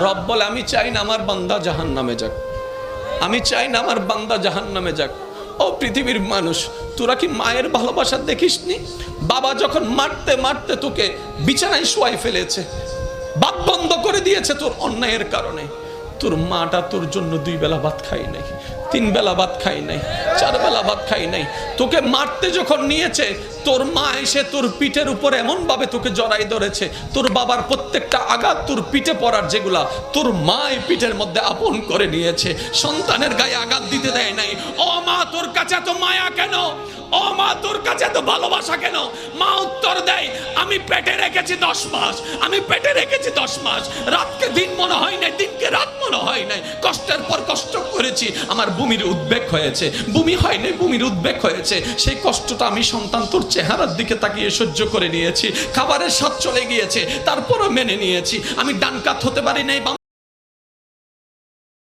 রব বলে আমি চাই না আমার বান্দা জাহান্নামে যাক, আমি চাই না আমার বান্দা জাহান্নামে যাক। ও পৃথিবীর মানুষ, তোরা কি মায়ের ভালোবাসা দেখিসনি? বাবা যখন মারতে মারতে তোকে বিছানায় শোয়াই ফেলেছে, ভাত বন্ধ করে দিয়েছে তোর অন্যায়ের কারণে, তোর মাটা তোর জন্য 2 বেলা ভাত খাই নাই, 3 বেলা ভাত খাই নাই, 4 বেলা ভাত খাই নাই। তোকে মারতে যখন নিয়েছে, তোর মা এসে তোর পিঠের উপরে এমন ভাবে তোকে জড়াই ধরেছে, তোর বাবার প্রত্যেকটা আঘাত তোর পিঠে পড়ার যেগুলা তোর মা এই পিঠের মধ্যে আপন করে নিয়েছে, সন্তানের গায়ে আঘাত দিতে দেয় নাই। ও মা, তোর কাছে এত মায়া কেন? ও মা, তোর কাছে এত ভালোবাসা কেন? মা উত্তর দেয়, আমি পেটে রেখেছি 10 মাস, আমি পেটে রেখেছি 10 মাস, রাতকে দিন মনে হয় নাই, দিনকে রাত মনে হয় নাই, কষ্টের পর কষ্ট করেছি, আমার বমির উদ্বেগ হয়েছে, বমি হয় নাই, বমির উদ্বেগ হয়েছে, সেই কষ্টটা আমি সন্তান তোর চেহারার দিকে তাকিয়ে সহ্য করে নিয়েছি, খাবারের স্বাদ চলে গিয়েছে তারপরও মেনে নিয়েছি, আমি ডান কাত হতে পারি নাই।